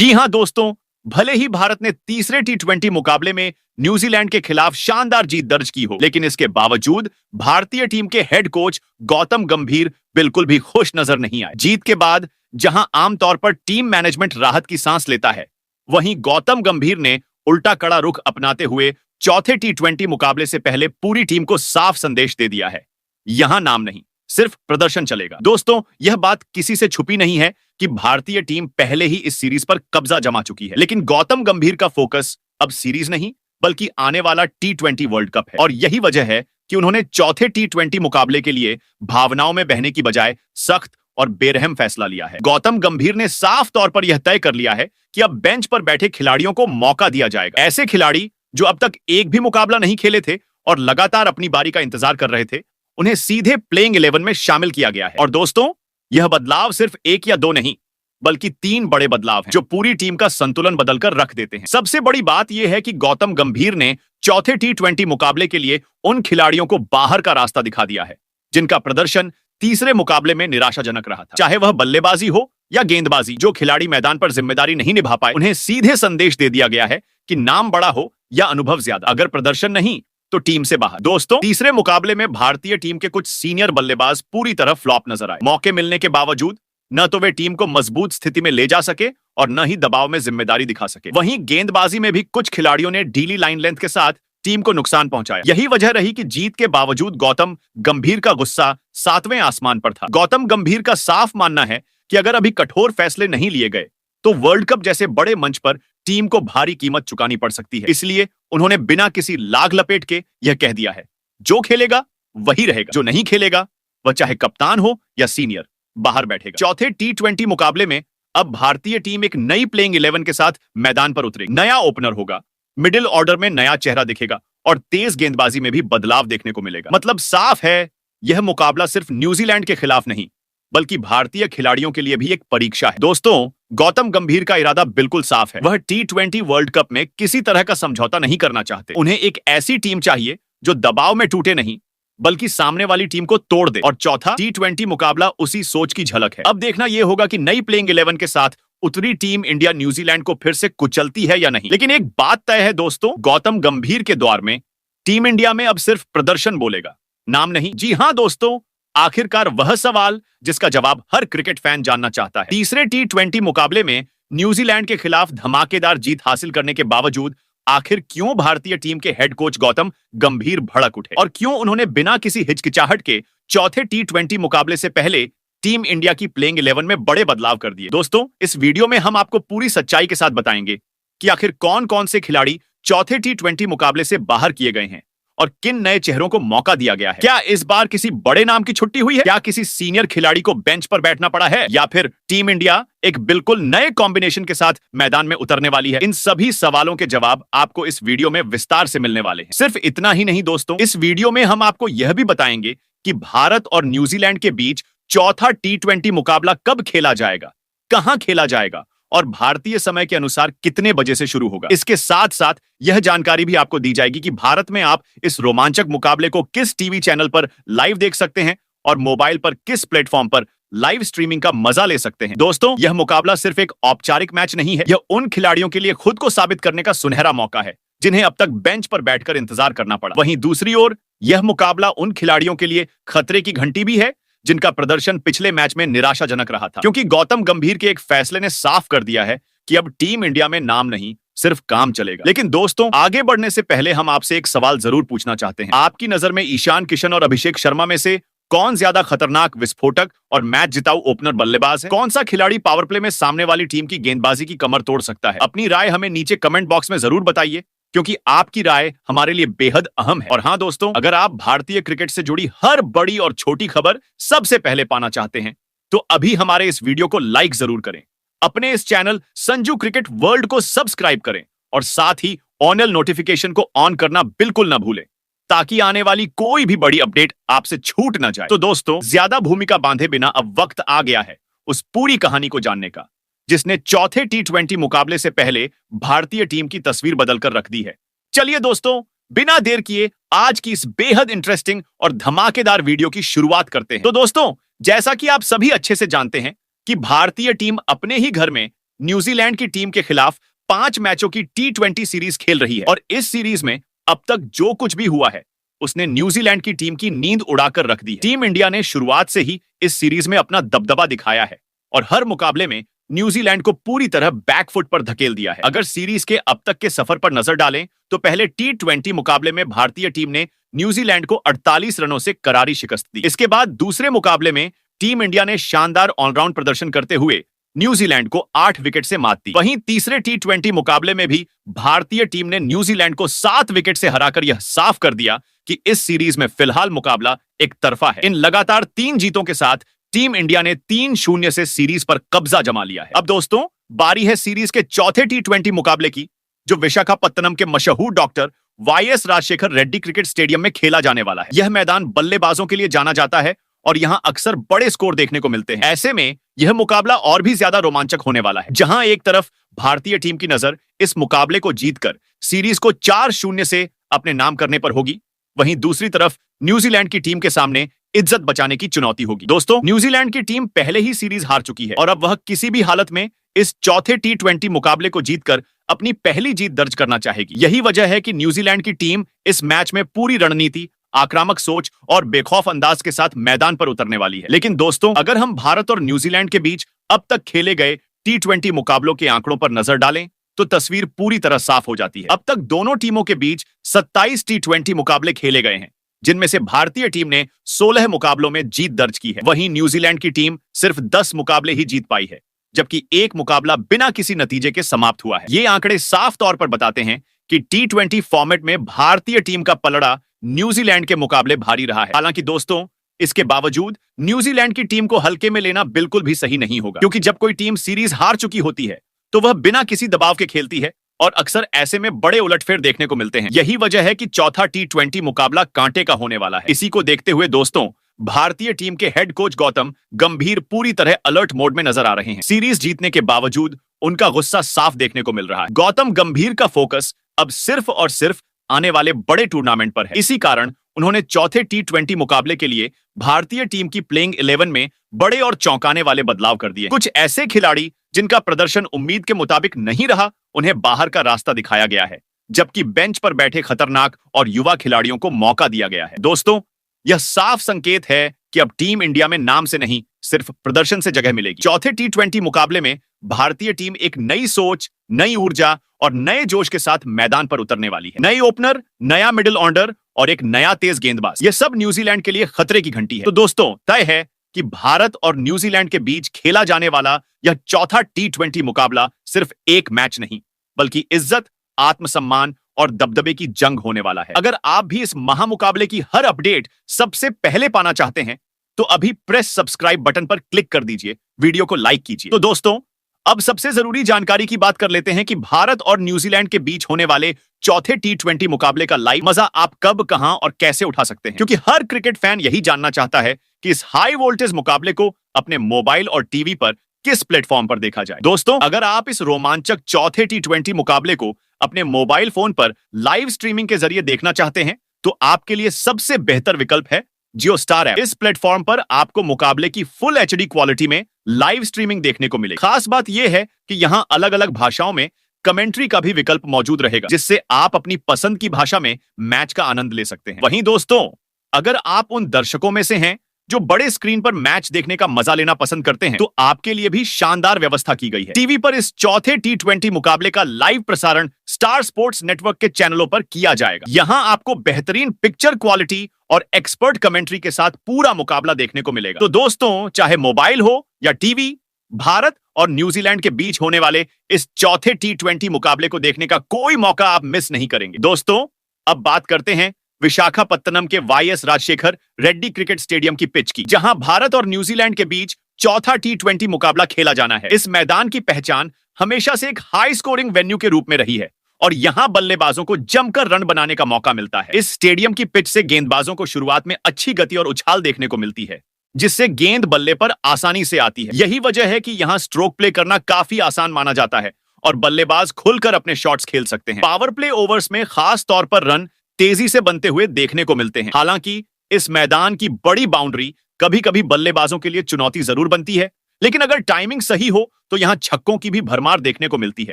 जी हां दोस्तों, भले ही भारत ने तीसरे टी20 मुकाबले में न्यूजीलैंड के खिलाफ शानदार जीत दर्ज की हो, लेकिन इसके बावजूद भारतीय टीम के हेड कोच गौतम गंभीर बिल्कुल भी खुश नजर नहीं आए। जीत के बाद जहां आमतौर पर टीम मैनेजमेंट राहत की सांस लेता है, वहीं गौतम गंभीर ने उल्टा कड़ा रुख अपनाते हुए चौथे टी20 मुकाबले से पहले पूरी टीम को साफ संदेश दे दिया है, यहां नाम नहीं, सिर्फ प्रदर्शन चलेगा। दोस्तों, यह बात किसी से छुपी नहीं है कि भारतीय टीम पहले ही इस सीरीज पर कब्जा जमा चुकी है, लेकिन गौतम गंभीर का फोकस अब सीरीज नहीं बल्कि आने वाला टी20 वर्ल्ड कप है। और यही वजह है कि उन्होंने चौथे टी20 मुकाबले के लिए भावनाओं में बहने की बजाय सख्त और बेरहम फैसला लिया है। गौतम गंभीर ने साफ तौर पर यह तय कर लिया है कि अब बेंच पर बैठे खिलाड़ियों को मौका दिया जाएगा। ऐसे खिलाड़ी जो अब तक एक भी मुकाबला नहीं खेले थे और लगातार अपनी बारी का इंतजार कर रहे थे, उन्हें सीधे प्लेइंग 11 में शामिल किया गया है। और दोस्तों, यह बदलाव सिर्फ एक या दो नहीं बल्कि तीन बड़े बदलाव हैं, जो पूरी टीम का संतुलन बदलकर रख देते हैं। सबसे बड़ी बात यह है कि गौतम गंभीर ने चौथे टी20 मुकाबले के लिए उन खिलाड़ियों को बाहर का रास्ता दिखा दिया है जिनका प्रदर्शन तीसरे मुकाबले में निराशाजनक रहा था। चाहे वह बल्लेबाजी हो या गेंदबाजी, जो खिलाड़ी मैदान पर जिम्मेदारी नहीं निभा पाए, उन्हें सीधे संदेश दे दिया गया है कि नाम बड़ा हो या अनुभव ज्यादा, अगर प्रदर्शन नहीं तो टीम से बाहर। दोस्तों, तीसरे मुकाबले में भारतीय टीम के कुछ सीनियर बल्लेबाज पूरी तरह फ्लॉप नजर आए। मौके मिलने के बावजूद न तो वे टीम को मजबूत स्थिति में ले जा सके और न ही दबाव में जिम्मेदारी दिखा सके। वहीं गेंदबाजी में भी कुछ खिलाड़ियों ने ढीली लाइन लेंथ के साथ टीम को नुकसान पहुंचाया। यही वजह रही कि जीत के बावजूद गौतम गंभीर का गुस्सा सातवें आसमान पर था। गौतम गंभीर का साफ मानना है कि अगर अभी कठोर फैसले नहीं लिए गए तो वर्ल्ड कप जैसे बड़े मंच पर टीम को भारी कीमत चुकानी पड़ सकती है। इसलिए उन्होंने बिना किसी लाग लपेट के यह कह दिया है, जो खेलेगा वही रहेगा, जो नहीं खेलेगा वह चाहे कप्तान हो या सीनियर बाहर बैठेगा। चौथे टी20 मुकाबले में अब भारतीय टीम एक नई प्लेइंग 11 के साथ मैदान पर उतरेगी। नया ओपनर होगा, मिडिल ऑर्डर में नया चेहरा दिखेगा और तेज गेंदबाजी में भी बदलाव देखने को मिलेगा। मतलब साफ है, यह मुकाबला सिर्फ न्यूजीलैंड के खिलाफ नहीं बल्कि भारतीय खिलाड़ियों के लिए भी एक परीक्षा है। दोस्तों, गौतम गंभीर का इरादा बिल्कुल साफ है। वह टी20 वर्ल्ड कप में किसी तरह का समझौता नहीं करना चाहते। उन्हें एक ऐसी टीम चाहिए जो दबाव में टूटे नहीं बल्कि सामने वाली टीम को तोड़ दे। और चौथा टी20 मुकाबला उसी सोच की झलक है। अब देखना यह होगा कि नई प्लेइंग 11 के साथ उतरी टीम इंडिया न्यूजीलैंड को फिर से कुचलती है या नहीं। लेकिन एक बात तय है दोस्तों, गौतम गंभीर के द्वार में टीम इंडिया में अब सिर्फ प्रदर्शन बोलेगा, नाम नहीं। जी हां दोस्तों, आखिरकार वह सवाल जिसका जवाब हर क्रिकेट फैन जानना चाहता है। तीसरे टी20 मुकाबले में न्यूजीलैंड के खिलाफ धमाकेदार जीत हासिल करने के बावजूद आखिर क्यों भारतीय टीम के हेड कोच गौतम गंभीर भड़क उठे और क्यों उन्होंने बिना किसी हिचकिचाहट के चौथे टी20 मुकाबले से पहले टीम इंडिया की प्लेइंग 11 में बड़े बदलाव कर दिए। दोस्तों, इस वीडियो में हम आपको पूरी सच्चाई के साथ बताएंगे कि आखिर कौन कौन से खिलाड़ी चौथे टी20 मुकाबले से बाहर किए गए हैं और किन नए चेहरों को मौका दिया गया है। क्या इस बार किसी बड़े नाम की छुट्टी हुई है? क्या किसी सीनियर खिलाड़ी को बेंच पर बैठना पड़ा है? या फिर टीम इंडिया एक बिल्कुल नए कॉम्बिनेशन के साथ मैदान में उतरने वाली है? इन सभी सवालों के जवाब आपको इस वीडियो में विस्तार से मिलने वाले हैं। सिर्फ इतना ही नहीं दोस्तों, इस वीडियो में हम आपको यह भी बताएंगे कि भारत और न्यूजीलैंड के बीच चौथा टी20 मुकाबला कब खेला जाएगा, कहां खेला जाएगा और भारतीय समय के अनुसार कितने बजे से शुरू होगा। इसके साथ साथ यह जानकारी भी आपको दी जाएगी कि भारत में आप इस रोमांचक मुकाबले को किस टीवी चैनल पर लाइव देख सकते हैं और मोबाइल पर किस प्लेटफॉर्म पर लाइव स्ट्रीमिंग का मजा ले सकते हैं। दोस्तों, यह मुकाबला सिर्फ एक औपचारिक मैच नहीं है, यह उन खिलाड़ियों के लिए खुद को साबित करने का सुनहरा मौका है जिन्हें अब तक बेंच पर बैठकर इंतजार करना पड़ा। वहीं दूसरी ओर यह मुकाबला उन खिलाड़ियों के लिए खतरे की घंटी भी है जिनका प्रदर्शन पिछले मैच में निराशाजनक रहा था, क्योंकि गौतम गंभीर के एक फैसले ने साफ कर दिया है कि अब टीम इंडिया में नाम नहीं सिर्फ काम चलेगा। लेकिन दोस्तों, आगे बढ़ने से पहले हम आपसे एक सवाल जरूर पूछना चाहते हैं। आपकी नजर में ईशान किशन और अभिषेक शर्मा में से कौन ज्यादा खतरनाक विस्फोटक और मैच जिताऊ ओपनर बल्लेबाज है? कौन सा खिलाड़ी पावर प्ले में सामने वाली टीम की गेंदबाजी की कमर तोड़ सकता है? अपनी राय हमें नीचे कमेंट बॉक्स में जरूर बताइए, क्योंकि आपकी राय हमारे लिए बेहद अहम है। और हां दोस्तों, अगर आप भारतीय क्रिकेट से जुड़ी हर बड़ी और छोटी खबर सबसे पहले पाना चाहते हैं तो अभी हमारे इस वीडियो को लाइक जरूर करें, अपने इस चैनल संजू क्रिकेट वर्ल्ड को सब्सक्राइब करें और साथ ही ऑनल नोटिफिकेशन को ऑन करना बिल्कुल ना भूलें, ताकि आने वाली कोई भी बड़ी अपडेट आपसे छूट ना जाए। तो दोस्तों, ज्यादा भूमिका बांधे बिना अब वक्त आ गया है उस पूरी कहानी को जानने का जिसने चौथे टी20 मुकाबले से पहले भारतीय टीम की तस्वीर बदलकर रख दी है। चलिए दोस्तों, बिना देर किए आज की इस बेहद इंटरेस्टिंग और धमाकेदार वीडियो की शुरुआत करते हैं। तो दोस्तों, जैसा कि आप सभी अच्छे से जानते हैं कि भारतीय टीम अपने ही घर में न्यूजीलैंड की टीम के खिलाफ 5 मैचों की T20 सीरीज खेल रही है और इस सीरीज में अब तक जो कुछ भी हुआ है उसने न्यूजीलैंड की टीम की नींद उड़ाकर रख दी है। टीम इंडिया ने शुरुआत से ही इस सीरीज में अपना दबदबा दिखाया है और हर मुकाबले में न्यूजीलैंड को पूरी तरह बैकफुट पर धकेल दिया है। अगर सीरीज के अब तक के सफर पर नजर डालें तो पहले T20 मुकाबले में भारतीय टीम ने न्यूजीलैंड को 48 रनों से करारी शिकस्त दी। इसके बाद दूसरे मुकाबले में टीम इंडिया ने शानदार ऑलराउंड प्रदर्शन करते हुए न्यूजीलैंड को 8 विकेट से मात दी। वहीं तीसरे T20 मुकाबले में भी भारतीय टीम ने न्यूजीलैंड को 7 विकेट से हराकर यह साफ कर दिया कि इस सीरीज में फिलहाल मुकाबला एक तरफा है। इन लगातार 3 जीतों के साथ टीम इंडिया ने 3-0 से सीरीज पर कब्जा जमा लिया है। अब दोस्तों बारी है सीरीज के चौथे T20 मुकाबले की, जो विशाखापत्तनम के मशहूर doctor YS Rajasekhar Reddy cricket stadium में खेला जाने वाला है। यह मैदान बल्लेबाजों के लिए जाना जाता है और यहां अक्सर बड़े स्कोर देखने को मिलते हैं। ऐसे में यह मुकाबला और भी ज्यादा रोमांचक होने वाला है, जहां एक तरफ भारतीय टीम की नजर इस मुकाबले को जीतकर सीरीज को 4-0 से अपने नाम करने पर होगी, वहीं दूसरी तरफ न्यूजीलैंड की टीम के सामने इज्जत बचाने की चुनौती होगी। दोस्तों न्यूजीलैंड की टीम पहले ही सीरीज हार चुकी है और अब वह किसी भी हालत में इस चौथे T20 मुकाबले को जीतकर अपनी पहली जीत दर्ज करना चाहेगी। यही वजह है कि न्यूजीलैंड की टीम इस मैच में पूरी रणनीति, आक्रामक सोच और बेखौफ अंदाज के साथ मैदान पर उतरने वाली है। लेकिन दोस्तों अगर हम भारत और न्यूजीलैंड के बीच अब तक खेले गए T20 मुकाबलों के आंकड़ों पर नजर डालें तो तस्वीर पूरी तरह साफ हो जाती है। अब तक दोनों टीमों के बीच 27 T20 मुकाबले खेले गए हैं, जिनमें से भारतीय टीम ने 16 मुकाबलों में जीत दर्ज की है। वहीं न्यूजीलैंड की टीम सिर्फ 10 मुकाबले ही जीत पाई है, जबकि एक मुकाबला बिना किसी नतीजे के समाप्त हुआ है। ये आंकड़े साफ तौर पर बताते हैं कि T20 फॉर्मेट में भारतीय टीम का पलड़ा न्यूजीलैंड के मुकाबले भारी रहा है। हालांकि दोस्तों इसके बावजूद न्यूजीलैंड की टीम को हल्के में लेना बिल्कुल भी सही नहीं होगा, क्योंकि जब कोई टीम सीरीज हार चुकी होती है तो वह बिना किसी दबाव के खेलती है और अक्सर ऐसे में बड़े उलटफेर देखने को मिलते हैं। यही वजह है कि चौथा T20 मुकाबला कांटे का होने वाला है। इसी को देखते हुए दोस्तों भारतीय टीम के हेड कोच गौतम गंभीर पूरी तरह अलर्ट मोड में नजर आ रहे हैं। सीरीज जीतने के बावजूद उनका गुस्सा साफ देखने को मिल रहा है। गौतम गंभीर का फोकस अब सिर्फ और सिर्फ आने वाले बड़े टूर्नामेंट पर है। इसी कारण उन्होंने चौथे T20 मुकाबले के लिए भारतीय टीम की प्लेइंग 11 में बड़े और चौंकाने वाले बदलाव कर दिए। कुछ ऐसे खिलाड़ी जिनका प्रदर्शन उम्मीद के मुताबिक नहीं रहा, उन्हें बाहर का रास्ता दिखाया गया है, जबकि बेंच पर बैठे खतरनाक और युवा खिलाड़ियों को मौका दिया गया है। दोस्तों यह साफ संकेत है कि अब टीम इंडिया में नाम से नहीं सिर्फ प्रदर्शन से जगह मिलेगी। चौथे T20 मुकाबले में भारतीय टीम एक नई सोच, नई ऊर्जा और नए जोश के साथ मैदान पर उतरने वाली है। नई ओपनर, नया मिडिल ऑर्डर और एक नया तेज गेंदबाज, यह सब न्यूजीलैंड के लिए खतरे की घंटी है। तो दोस्तों तय है कि भारत और न्यूजीलैंड के बीच खेला जाने वाला यह चौथा T20 मुकाबला सिर्फ एक मैच नहीं बल्कि इज्जत, आत्मसम्मान और दबदबे की जंग होने वाला है। अगर आप भी इस महामुकाबले की हर अपडेट सबसे पहले पाना चाहते हैं तो अभी प्रेस सब्सक्राइब बटन पर क्लिक कर दीजिए, वीडियो को लाइक कीजिए। तो दोस्तों अब सबसे जरूरी जानकारी की बात कर लेते हैं कि भारत और न्यूजीलैंड के बीच होने वाले चौथे T20 मुकाबले का लाइव मजा आप कब, कहां और कैसे उठा सकते हैं, क्योंकि हर क्रिकेट फैन यही जानना चाहता है कि इस हाई वोल्टेज मुकाबले को अपने मोबाइल और टीवी पर किस प्लेटफॉर्म पर देखा जाए। दोस्तों अगर आप इस रोमांचक चौथे T20 मुकाबले को अपने मोबाइल फोन पर लाइव स्ट्रीमिंग के जरिए देखना चाहते हैं तो आपके लिए सबसे बेहतर विकल्प है जियो स्टार ऐप। इस प्लेटफॉर्म पर आपको मुकाबले की फुल HD क्वालिटी में लाइव स्ट्रीमिंग देखने को मिलेगी। खास बात यह है कि यहां अलग अलग भाषाओं में कमेंट्री का भी विकल्प मौजूद रहेगा, जिससे आप अपनी पसंद की भाषा में मैच का आनंद ले सकते हैं। वहीं दोस्तों अगर आप उन दर्शकों में से हैं जो बड़े स्क्रीन पर मैच देखने का मजा लेना पसंद करते हैं तो आपके लिए भी शानदार व्यवस्था की गई है। टीवी पर इस चौथे T20 मुकाबले का लाइव प्रसारण स्टार स्पोर्ट्स नेटवर्क के चैनलों पर किया जाएगा। यहां आपको बेहतरीन पिक्चर क्वालिटी और एक्सपर्ट कमेंट्री के साथ पूरा मुकाबला देखने को मिलेगा। तो दोस्तों चाहे मोबाइल हो या टीवी, भारत और न्यूजीलैंड के बीच होने वाले इस चौथे T20 मुकाबले को देखने का कोई मौका आप मिस नहीं करेंगे। दोस्तों अब बात करते हैं विशाखापत्तनम के YS Rajasekhar Reddy cricket stadium की पिच की, जहां भारत और न्यूजीलैंड के बीच चौथा T20 मुकाबला खेला जाना है। इस मैदान की पहचान हमेशा से एक हाई स्कोरिंग वेन्यू के रूप में रही है और यहां बल्लेबाजों को जमकर रन बनाने का मौका मिलता है। इस स्टेडियम की पिच से गेंदबाजों को शुरुआत में अच्छी गति और उछाल देखने को मिलती है, जिससे गेंद बल्ले पर आसानी से आती है। यही वजह है कि यहां स्ट्रोक प्ले करना काफी आसान माना जाता है और बल्लेबाज खुलकर अपने शॉट्स खेल सकते हैं। पावर प्ले ओवर्स में खास तौर पर रन तेजी से बनते हुए देखने को मिलते हैं। हालांकि इस मैदान की बड़ी बाउंड्री कभी कभी बल्लेबाजों के लिए चुनौती जरूर बनती है, लेकिन अगर टाइमिंग सही हो तो यहां छक्कों की भी भरमार देखने को मिलती है।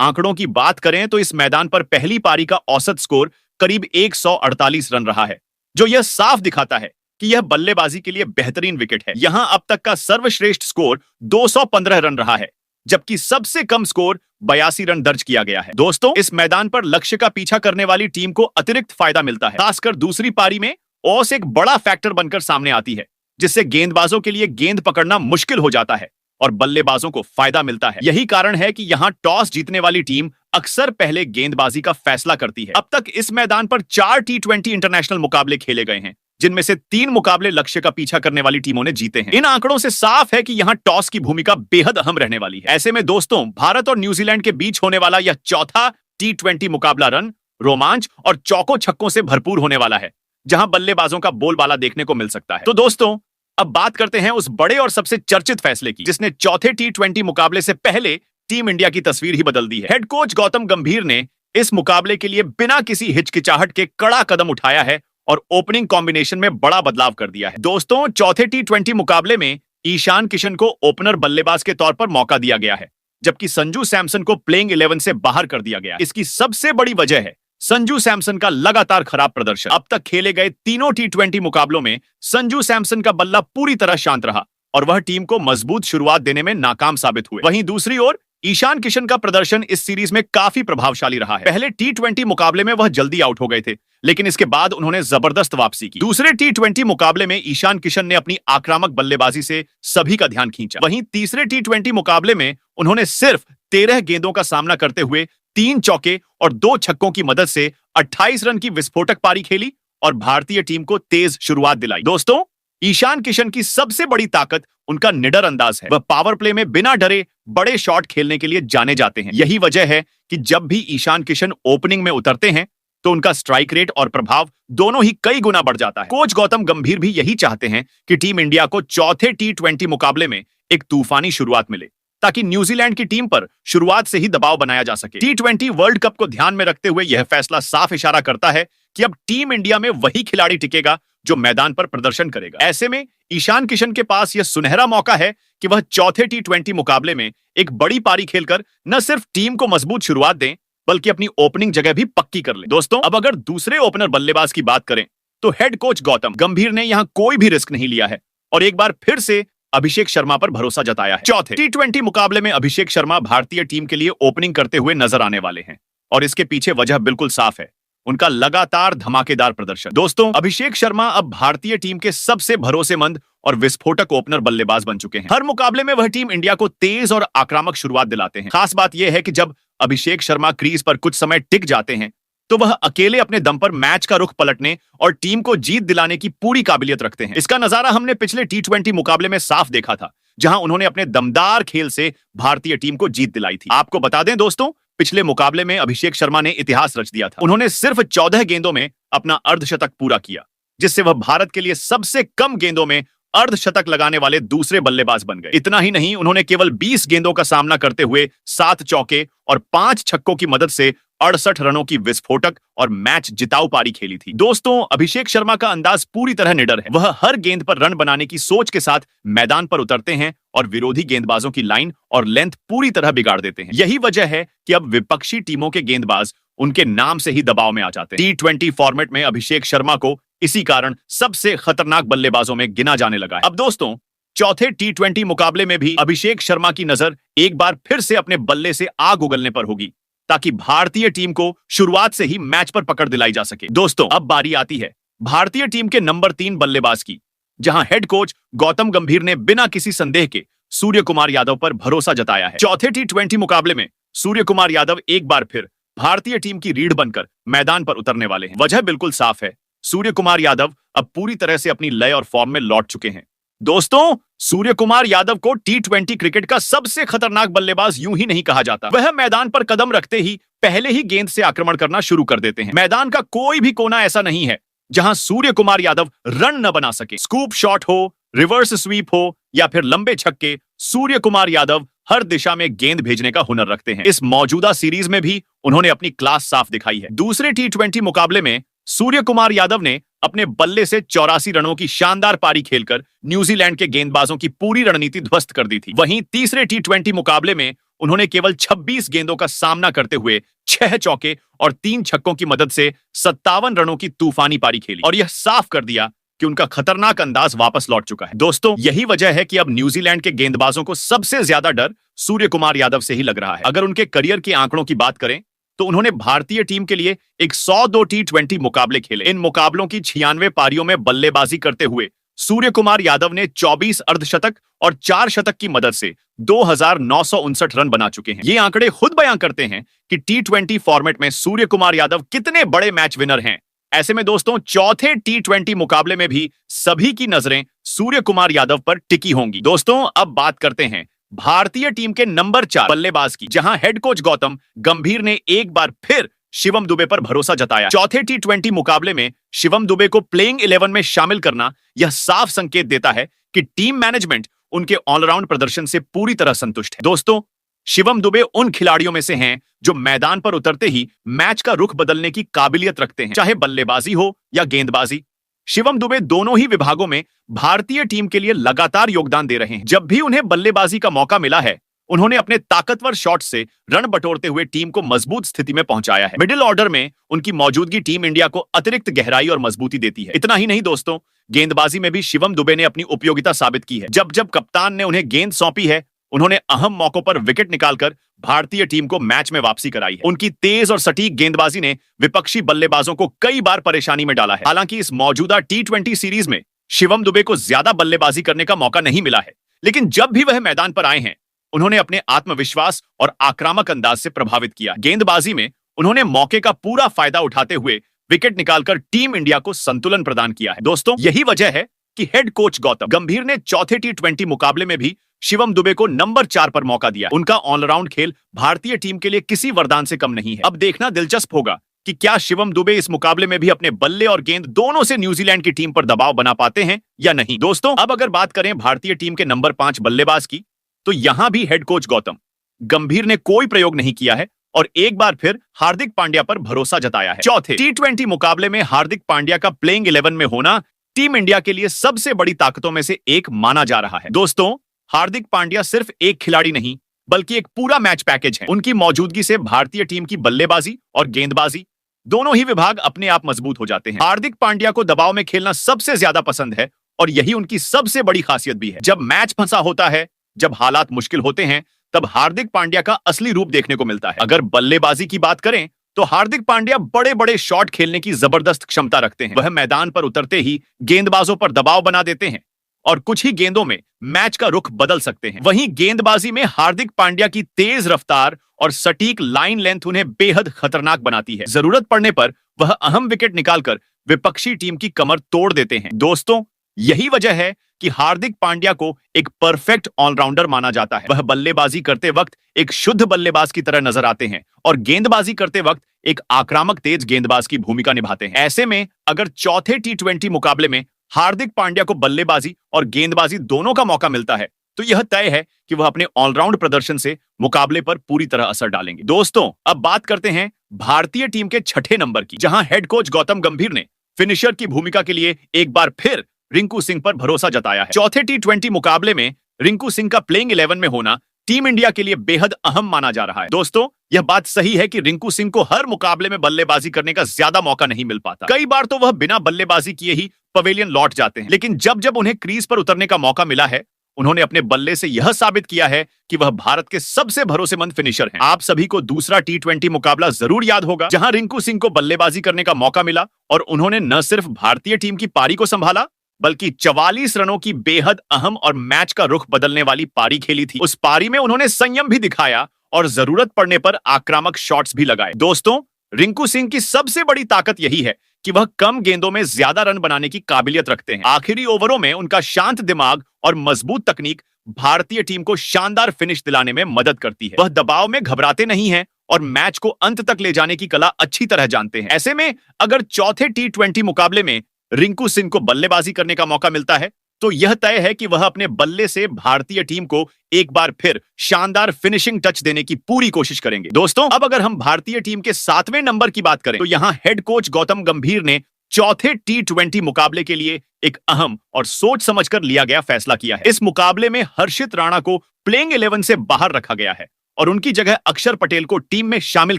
आंकड़ों की बात करें तो इस मैदान पर पहली पारी का औसत स्कोर करीब 148 रन रहा है, जो यह साफ दिखाता है कि यह बल्लेबाजी के लिए बेहतरीन विकेट है। यहां अब तक का सर्वश्रेष्ठ स्कोर 215 रन रहा है, जबकि सबसे कम स्कोर 82 रन दर्ज किया गया है। दोस्तों, इस मैदान पर लक्ष्य का पीछा करने वाली टीम को अतिरिक्त फायदा मिलता है। खासकर दूसरी पारी में औस एक बड़ा फैक्टर बनकर सामने आती है, जिससे गेंदबाजों के लिए गेंद पकड़ना मुश्किल हो जाता है और बल्लेबाजों को फायदा मिलता है। यही कारण है कि यहां टॉस जीतने वाली टीम अक्सर पहले गेंदबाजी का फैसला करती है। अब तक इस मैदान पर 4 T20 इंटरनेशनल मुकाबले खेले गए हैं, जिनमें से 3 मुकाबले लक्ष्य का पीछा करने वाली टीमों ने जीते हैं। इन आंकड़ों से साफ है कि यहां टॉस की भूमिका बेहद अहम रहने वाली है। ऐसे में दोस्तों, भारत और न्यूजीलैंड के बीच होने वाला यह चौथा T20 मुकाबला रन, रोमांच और चौकों छक्कों से भरपूर होने वाला है, जहां बल्लेबाजों का बोलबाला देखने को मिल सकता है। तो दोस्तों, अब बात करते हैं उस बड़े और सबसे चर्चित फैसले की, जिसने चौथे T20 मुकाबले से पहले टीम इंडिया की तस्वीर ही बदल दी है। हेड कोच गौतम गंभीर ने इस मुकाबले के लिए बिना किसी हिचकिचाहट के कड़ा कदम उठाया है और ओपनिंग कॉम्बिनेशन में बड़ा बदलाव कर दिया है। दोस्तों, चौथे T20 मुकाबले में ईशान किशन को ओपनर बल्लेबाज के तौर पर मौका दिया गया है, जबकि संजू सैमसन को प्लेइंग 11 से बाहर कर दिया गया। इसकी सबसे बड़ी वजह है संजू सैमसन का लगातार खराब प्रदर्शन। अब तक खेले गए तीनों T20 मुकाबलों में संजू सैमसन का बल्ला पूरी तरह शांत रहा और वह टीम को मजबूत शुरुआत देने में नाकाम साबित हुए। वहीं दूसरी ओर ईशान किशन का प्रदर्शन इस सीरीज में काफी प्रभावशाली रहा है। पहले T20 मुकाबले में वह जल्दी आउट हो गए थे, लेकिन इसके बाद उन्होंने जबरदस्त वापसी की। दूसरे T20 मुकाबले में ईशान किशन ने अपनी आक्रामक बल्लेबाजी से सभी का ध्यान खींचा। वहीं तीसरे T20 मुकाबले में उन्होंने सिर्फ 13 गेंदों का सामना करते हुए 3 चौके और 2 छक्कों की मदद से 28 रन की विस्फोटक पारी खेली और भारतीय टीम को तेज शुरुआत दिलाई। दोस्तों, ईशान किशन की सबसे बड़ी ताकत उनका निडर अंदाज है। वह पावर प्ले में बिना डरे बड़े शॉट खेलने के लिए जाने जाते हैं। यही वजह है कि जब भी ईशान किशन ओपनिंग में उतरते हैं तो उनका स्ट्राइक रेट और प्रभाव दोनों ही कई गुना बढ़ जाता है। कोच गौतम गंभीर भी यही चाहते हैं कि टीम इंडिया को चौथे T20 मुकाबले में एक तूफानी शुरुआत मिले, ताकि न्यूजीलैंड की टीम पर शुरुआत से ही दबाव बनाया जा सके। T20 वर्ल्ड कप को ध्यान में रखते हुए यह फैसला साफ इशारा करता है कि अब टीम इंडिया में वही खिलाड़ी टिकेगा जो मैदान पर प्रदर्शन करेगा। ऐसे में ईशान किशन के पास यह सुनहरा मौका है कि वह चौथे T20 मुकाबले में एक बड़ी पारी खेलकर न सिर्फ टीम को मजबूत शुरुआत दें, बल्कि अपनी ओपनिंग जगह भी पक्की कर ले। दोस्तों, अब अगर दूसरे ओपनर बल्लेबाज की बात करें तो हेड कोच गौतम गंभीर ने यहां कोई भी रिस्क नहीं लिया है और एक बार फिर से अभिषेक शर्मा पर भरोसा जताया है। चौथे T20 मुकाबले में अभिषेक शर्मा भारतीय टीम के लिए ओपनिंग करते हुए नजर आने वाले हैं और इसके पीछे वजह बिल्कुल साफ है, उनका लगातार धमाकेदार प्रदर्शन। दोस्तों, अभिषेक शर्मा अब भारतीय टीम के सबसे भरोसेमंद और विस्फोटक ओपनर बल्लेबाज बन चुके हैं। हर मुकाबले में वह टीम इंडिया को तेज और आक्रामक शुरुआत दिलाते हैं। खास बात यह है कि जब अभिषेक शर्मा क्रीज पर कुछ समय टिक जाते हैं तो वह अकेले अपने दम पर मैच का रुख पलटने और टीम को जीत दिलाने की पूरी काबिलियत रखते हैं। इसका नजारा हमने पिछले T20 मुकाबले में साफ देखा था, जहां उन्होंने अपने दमदार खेल से भारतीय टीम को जीत दिलाई थी। आपको बता दें दोस्तों, पिछले मुकाबले में अभिषेक शर्मा ने इतिहास रच दिया था। उन्होंने सिर्फ 14 गेंदों में अपना अर्धशतक पूरा किया, जिससे वह भारत के लिए सबसे कम गेंदों में अर्धशतक लगाने वाले दूसरे बल्लेबाज बन गए। इतना ही नहीं, उन्होंने केवल 20 गेंदों का सामना करते हुए 7 चौके और 5 छक्कों की मदद से 68 रनों की विस्फोटक और मैच जिताऊ पारी खेली थी। दोस्तों, अभिषेक शर्मा का अंदाज पूरी तरह निडर है। वह हर गेंद पर रन बनाने की सोच के साथ मैदान पर उतरते हैं और विरोधी गेंदबाजों की लाइन और लेंथ पूरी तरह बिगाड़ देते हैं। यही वजह है कि अब विपक्षी टीमों के गेंदबाज उनके नाम से ही दबाव में आ जाते हैं। T20 फॉर्मेट में अभिषेक शर्मा को इसी कारण सबसे खतरनाक बल्लेबाजों में गिना जाने लगा है। अब दोस्तों, चौथे T20 मुकाबले में भी अभिषेक शर्मा की नजर एक बार फिर से अपने बल्ले से आग उगलने पर होगी, ताकि भारतीय टीम को शुरुआत से ही मैच पर पकड़ दिलाई जा सके। दोस्तों, अब बारी आती है भारतीय टीम के नंबर 3 बल्लेबाज की, जहां हेड कोच गौतम गंभीर ने बिना किसी संदेह के सूर्य कुमार यादव पर भरोसा जताया है। चौथे T20 मुकाबले में सूर्य कुमार यादव एक बार फिर भारतीय टीम की रीढ़ बनकर मैदान पर उतरने वाले हैं। वजह बिल्कुल साफ है, सूर्य कुमार यादव अब पूरी तरह से अपनी लय और फॉर्म में लौट चुके हैं। दोस्तों, सूर्य कुमार यादव को T20 क्रिकेट का सबसे खतरनाक बल्लेबाज यूं ही नहीं कहा जाता। वह मैदान पर कदम रखते ही पहले ही गेंद से आक्रमण करना शुरू कर देते हैं। मैदान का कोई भी कोना ऐसा नहीं है जहां सूर्य कुमार यादव रन न बना सके। स्कूप शॉट हो, रिवर्स स्वीप हो या फिर लंबे छक्के, सूर्य कुमार यादव हर दिशा में गेंद भेजने का हुनर रखते हैं। इस मौजूदा सीरीज में भी उन्होंने अपनी क्लास साफ दिखाई है। दूसरे T20 मुकाबले में सूर्य कुमार यादव ने अपने बल्ले से 84 रनों की शानदार पारी खेलकर न्यूजीलैंड के गेंदबाजों की पूरी रणनीति ध्वस्त कर दी थी। वहीं तीसरे टी20 मुकाबले में उन्होंने केवल 26 गेंदों का सामना करते हुए 6 चौके और 3 छक्कों की मदद से 57 रनों की तूफानी पारी खेली और यह साफ कर दिया कि उनका खतरनाक अंदाज वापस लौट चुका है। दोस्तों, यही वजह है कि अब न्यूजीलैंड के गेंदबाजों को सबसे ज्यादा डर सूर्य कुमार यादव से ही लग रहा है। अगर उनके करियर के आंकड़ों की बात करें तो उन्होंने भारतीय टीम के लिए 102 टी20 मुकाबले खेले। इन मुकाबलों की 96 पारियों में बल्लेबाजी करते हुए सूर्य कुमार यादव ने 24 अर्धशतक और 4 शतक की मदद से 2,959 रन बना चुके हैं। ये आंकड़े खुद बयां करते हैं कि टी20 फॉर्मेट में सूर्य कुमार यादव कितने बड़े मैच विनर हैं। ऐसे में दोस्तों, चौथे टी20 मुकाबले में भी सभी की नजरें सूर्य कुमार यादव पर टिकी होंगी। दोस्तों, अब बात करते हैं भारतीय टीम के नंबर 4 बल्लेबाज की, जहां हेड कोच गौतम गंभीर ने एक बार फिर शिवम दुबे पर भरोसा जताया। चौथे टी20 मुकाबले में शिवम दुबे को प्लेइंग 11 में शामिल करना यह साफ संकेत देता है कि टीम मैनेजमेंट उनके ऑलराउंड प्रदर्शन से पूरी तरह संतुष्ट है। दोस्तों, शिवम दुबे उन खिलाड़ियों में से हैं जो मैदान पर उतरते ही मैच का रुख बदलने की काबिलियत रखते हैं, चाहे बल्लेबाजी हो या गेंदबाजी। शिवम दुबे दोनों ही विभागों में भारतीय टीम के लिए लगातार योगदान दे रहे हैं। जब भी उन्हें बल्लेबाजी का मौका मिला है, उन्होंने अपने ताकतवर शॉट से रन बटोरते हुए टीम को मजबूत स्थिति में पहुंचाया है। मिडिल ऑर्डर में उनकी मौजूदगी टीम इंडिया को अतिरिक्त गहराई और मजबूती देती है। इतना ही नहीं दोस्तों, गेंदबाजी में भी शिवम दुबे ने अपनी उपयोगिता साबित की है। जब जब कप्तान ने उन्हें गेंद सौंपी है, उन्होंने अहम मौकों पर विकेट निकालकर भारतीय टीम को मैच में वापसी कराई है। उनकी तेज और सटीक गेंदबाजी ने विपक्षी बल्लेबाजों को कई बार परेशानी में डाला है। हालांकि इस मौजूदा टी20 सीरीज में शिवम दुबे को ज्यादा बल्लेबाजी करने का मौका नहीं मिला है, लेकिन जब भी वह मैदान पर आए हैं, उन्होंने अपने आत्मविश्वास और आक्रामक अंदाज से प्रभावित किया। गेंदबाजी में उन्होंने मौके का पूरा फायदा उठाते हुए विकेट निकालकर टीम इंडिया को संतुलन प्रदान किया है। दोस्तों, यही वजह है कि हेड कोच गौतम गंभीर ने चौथे टी20 मुकाबले में भी शिवम दुबे को नंबर 4 पर मौका दिया। उनका ऑलराउंड खेल भारतीय टीम के लिए किसी वरदान से कम नहीं है। अब देखना दिलचस्प होगा कि क्या शिवम दुबे इस मुकाबले में भी अपने बल्ले और गेंद दोनों से न्यूजीलैंड की टीम पर दबाव बना पाते हैं या नहीं। दोस्तों, अब अगर बात करें भारतीय टीम के नंबर 5 बल्लेबाज की, तो यहां भी हेड कोच गौतम गंभीर ने कोई प्रयोग नहीं किया है और एक बार फिर हार्दिक पांड्या पर भरोसा जताया है। चौथे टी20 मुकाबले में हार्दिक पांड्या का प्लेइंग 11 में होना टीम इंडिया के लिए सबसे बड़ी ताकतों में से एक माना जा रहा है। दोस्तों, हार्दिक पांड्या सिर्फ एक खिलाड़ी नहीं बल्कि एक पूरा मैच पैकेज है। उनकी मौजूदगी से भारतीय टीम की बल्लेबाजी और गेंदबाजी दोनों ही विभाग अपने आप मजबूत हो जाते हैं। हार्दिक पांड्या को दबाव में खेलना सबसे ज्यादा पसंद है और यही उनकी सबसे बड़ी खासियत भी है। जब मैच फंसा होता है, जब हालात मुश्किल होते हैं, तब हार्दिक पांड्या का असली रूप देखने को मिलता है। अगर बल्लेबाजी की बात करें तो हार्दिक पांड्या बड़े बड़े शॉट खेलने की जबरदस्त क्षमता रखते हैं। वह मैदान पर उतरते ही गेंदबाजों पर दबाव बना देते हैं और कुछ ही गेंदों में मैच का रुख बदल सकते हैं। वहीं गेंदबाजी में हार्दिक पांड्या की तेज रफ्तार और सटीक लाइन लेंथ उन्हें बेहद खतरनाक बनाती है। जरूरत पड़ने पर वह अहम विकेट निकालकर विपक्षी टीम की कमर तोड़ देते हैं। दोस्तों, यही वजह है कि हार्दिक पांड्या को एक परफेक्ट ऑलराउंडर माना जाता है। वह बल्लेबाजी करते वक्त एक शुद्ध बल्लेबाज की तरह नजर आते हैं और गेंदबाजी करते वक्त एक आक्रामक तेज गेंदबाज की भूमिका निभाते हैं। ऐसे में अगर चौथे टी20 मुकाबले में हार्दिक पांड्या को बल्लेबाजी और गेंदबाजी दोनों का मौका मिलता है, तो यह तय है कि वह अपने ऑलराउंड प्रदर्शन से मुकाबले पर पूरी तरह असर डालेंगे। दोस्तों, अब बात करते हैं भारतीय टीम के छठे नंबर की, जहां हेड कोच गौतम गंभीर ने फिनिशर की भूमिका के लिए एक बार फिर रिंकू सिंह पर भरोसा जताया है। चौथे टी20 मुकाबले में रिंकू सिंह का प्लेइंग 11 में होना टीम इंडिया के लिए बेहद अहम माना जा रहा है। दोस्तों, यह बात सही है कि रिंकू सिंह को हर मुकाबले में बल्लेबाजी करने का ज्यादा मौका नहीं मिल पाता। कई बार तो वह बिना बल्लेबाजी किए ही पवेलियन लौट जाते हैं, लेकिन जब जब उन्हें क्रीज पर उतरने का मौका मिला है, उन्होंने अपने बल्ले से यह साबित किया है कि वह भारत के सबसे भरोसेमंद फिनिशर हैं। आप सभी को दूसरा टी20 मुकाबला जरूर याद होगा, जहां रिंकू सिंह को बल्लेबाजी करने का मौका मिला और उन्होंने न सिर्फ भारतीय टीम की पारी को संभाला, बल्कि 44 रनों की बेहद अहम और मैच का रुख बदलने वाली पारी खेली थी। उस पारी में उन्होंने संयम भी दिखाया और जरूरत पड़ने पर आक्रामक शॉट्स भी लगाए। दोस्तों, रिंकू सिंह की सबसे बड़ी ताकत यही है कि वह कम गेंदों में ज्यादा रन बनाने की काबिलियत रखते हैं। आखिरी ओवरों में उनका शांत दिमाग और मजबूत तकनीक भारतीय टीम को शानदार फिनिश दिलाने में मदद करती है। वह दबाव में घबराते नहीं हैं और मैच को अंत तक ले जाने की कला अच्छी तरह जानते हैं। ऐसे में अगर चौथे टी20 मुकाबले में रिंकू सिंह को बल्लेबाजी करने का मौका मिलता है, तो यह तय है कि वह अपने बल्ले से भारतीय टीम को एक बार फिर शानदार फिनिशिंग टच देने की पूरी कोशिश करेंगे। दोस्तों, अब अगर हम भारतीय टीम के 7वें नंबर की बात करें तो यहां हेड कोच गौतम गंभीर ने चौथे T20 मुकाबले के लिए एक अहम और सोच समझकर लिया गया फैसला किया है। इस मुकाबले में हर्षित राणा को प्लेइंग 11 से बाहर रखा गया है और उनकी जगह अक्षर पटेल को टीम में शामिल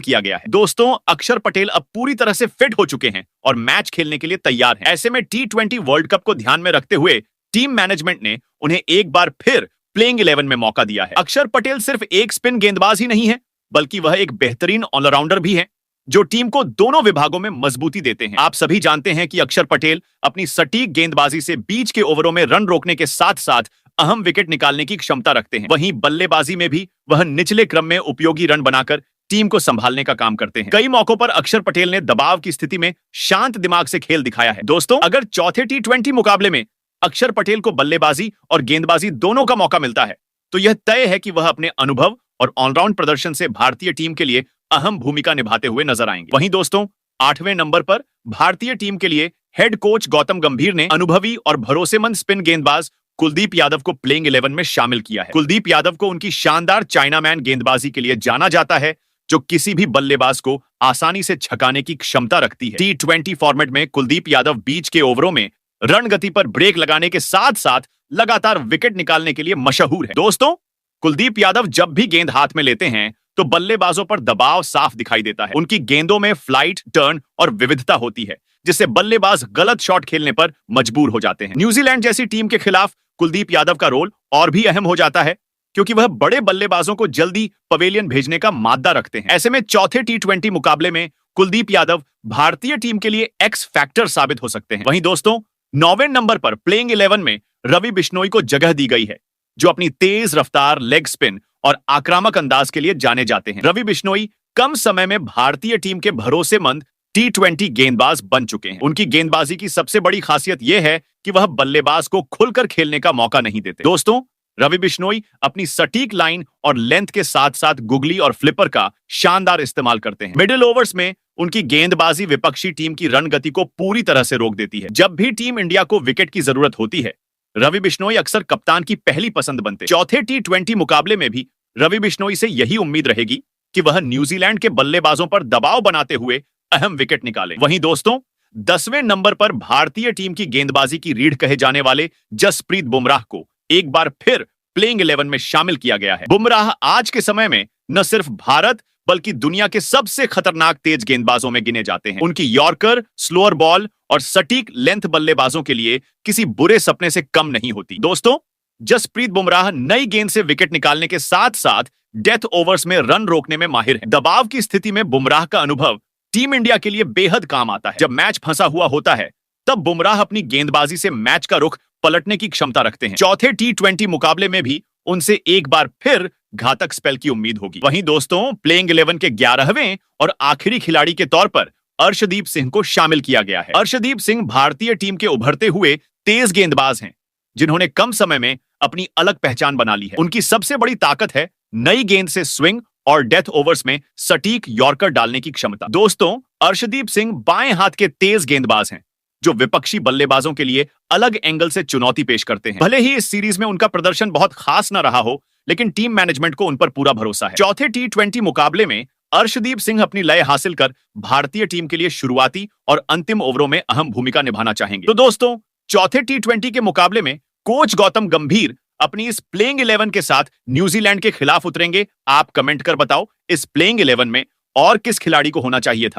किया गया है। दोस्तों, अक्षर पटेल अब पूरी तरह से फिट हो चुके हैं और मैच खेलने के लिए तैयार हैं। ऐसे में T20 वर्ल्ड कप को ध्यान में रखते हुए टीम मैनेजमेंट ने उन्हें एक बार फिर प्लेइंग 11 में मौका दिया है। अक्षर पटेल सिर्फ एक स्पिन गेंदबाज ही नहीं है, बल्कि वह एक बेहतरीन ऑलराउंडर भी है जो टीम को दोनों विभागों में मजबूती देते हैं। आप सभी जानते हैं कि अक्षर पटेल अपनी सटीक गेंदबाजी से बीच के ओवरों में रन रोकने के साथ साथ अहम विकेट निकालने की क्षमता रखते हैं। वहीं बल्लेबाजी में भी वह निचले क्रम में उपयोगी रन बनाकर टीम को संभालने का काम करते हैं। कई मौकों पर अक्षर पटेल ने दबाव की स्थिति में शांत दिमाग से खेल दिखाया है। दोस्तों, अगर चौथे T20 मुकाबले में अक्षर पटेल को बल्लेबाजी और गेंदबाजी दोनों का मौका मिलता है तो यह तय है कि वह अपने अनुभव और ऑलराउंड प्रदर्शन से भारतीय टीम के लिए अहम भूमिका निभाते हुए नजर आएंगे। वहीं दोस्तों, 8वें नंबर पर भारतीय टीम के लिए हेड कोच गौतम गंभीर ने अनुभवी और भरोसेमंद स्पिन गेंदबाज कुलदीप यादव को प्लेइंग 11 में शामिल किया है। कुलदीप यादव को उनकी शानदार चाइनामैन गेंदबाजी के लिए जाना जाता है जो किसी भी बल्लेबाज को आसानी से छकाने की क्षमता रखती है। T20 फॉर्मेट में कुलदीप यादव बीच के ओवरों में रन गति पर ब्रेक लगाने के साथ साथ लगातार विकेट निकालने के लिए मशहूर है। दोस्तों, कुलदीप यादव जब भी गेंद हाथ में लेते हैं तो बल्लेबाजों पर दबाव साफ दिखाई देता है। उनकी गेंदों में फ्लाइट, टर्न और विविधता होती है जिससे बल्लेबाज गलत शॉट खेलने पर मजबूर हो जाते हैं। न्यूजीलैंड जैसी टीम के खिलाफ कुलदीप यादव का रोल और भी अहम हो जाता है क्योंकि वह बड़े बल्लेबाजों को जल्दी पवेलियन भेजने का मादा रखते हैं। ऐसे में चौथे T20 मुकाबले में कुलदीप यादव भारतीय टीम के लिए एक्स फैक्टर साबित हो सकते हैं। वहीं दोस्तों, 9वें नंबर पर प्लेइंग 11 में रवि बिश्नोई को जगह दी गई है जो अपनी तेज रफ्तार, लेग स्पिन और आक्रामक अंदाज के लिए जाने जाते हैं। रवि बिश्नोई कम समय में भारतीय टीम के भरोसेमंद T20 गेंदबाज बन चुके हैं। उनकी गेंदबाजी की सबसे बड़ी खासियत यह है कि वह बल्लेबाज को खुलकर खेलने का मौका नहीं देते। दोस्तों, रवि बिश्नोई अपनी सटीक लाइन और लेंथ के साथ साथ गुगली और फ्लिपर का शानदार इस्तेमाल करते हैं। मिडिल ओवर्स में उनकी गेंदबाजी विपक्षी टीम की रन गति को पूरी तरह से रोक देती है। जब भी टीम इंडिया को विकेट की जरूरत होती है, रवि बिश्नोई अक्सर कप्तान की पहली पसंद बनते हैं। चौथे T20 मुकाबले में भी रवि बिश्नोई से यही उम्मीद रहेगी कि वह न्यूजीलैंड के बल्लेबाजों पर दबाव बनाते हुए अहम विकेट निकाले। वहीं दोस्तों, 10वें नंबर पर भारतीय टीम की गेंदबाजी की रीढ़ कहे जाने वाले जसप्रीत बुमराह को एक बार फिर प्लेइंग 11 में शामिल किया गया है। बुमराह आज के समय में न सिर्फ भारत बल्कि दुनिया के सबसे खतरनाक तेज गेंदबाजों में गिने जाते हैं। उनकी यॉर्कर, स्लोअर बॉल और सटीक लेंथ बल्लेबाजों के लिए किसी बुरे सपने से कम नहीं होती। दोस्तों, जसप्रीत बुमराह नई गेंद से विकेट निकालने के साथ साथ डेथ ओवर्स में रन रोकने में माहिर है। दबाव की स्थिति में बुमराह का अनुभव टीम इंडिया के लिए बेहद काम आता है। जब मैच फंसा हुआ होता है तब बुमराह अपनी गेंदबाजी से मैच का रुख पलटने की क्षमता रखते हैं। चौथे T20 मुकाबले में भी उनसे एक बार फिर घातक स्पेल की उम्मीद होगी। वहीं दोस्तों, प्लेइंग 11 के 11वें और आखिरी खिलाड़ी के तौर पर अर्शदीप सिंह को शामिल किया गया है। अर्शदीप सिंह भारतीय टीम के उभरते हुए तेज गेंदबाज हैं जिन्होंने कम समय में अपनी अलग पहचान बना ली है। उनकी सबसे बड़ी ताकत है नई गेंद से स्विंग और डेथ ओवर्स में सटीक यॉर्कर डालने की क्षमता। दोस्तों, अर्शदीप सिंह बाएं हाथ के तेज गेंदबाज हैं जो विपक्षी बल्लेबाजों के लिए अलग एंगल से चुनौती पेश करते हैं। भले ही इस सीरीज में उनका प्रदर्शन बहुत खास न रहा हो, लेकिन टीम मैनेजमेंट को उन पर पूरा भरोसा है। चौथे T20 मुकाबले में अर्शदीप सिंह अपनी लय हासिल कर भारतीय टीम के लिए शुरुआती और अंतिम ओवरों में अहम भूमिका निभाना चाहेंगे। तो दोस्तों, चौथे T20 के मुकाबले में कोच गौतम गंभीर अपनी इस प्लेइंग 11 के साथ न्यूजीलैंड के खिलाफ उतरेंगे। आप कमेंट कर बताओ, इस प्लेइंग 11 में और किस खिलाड़ी को होना चाहिए था।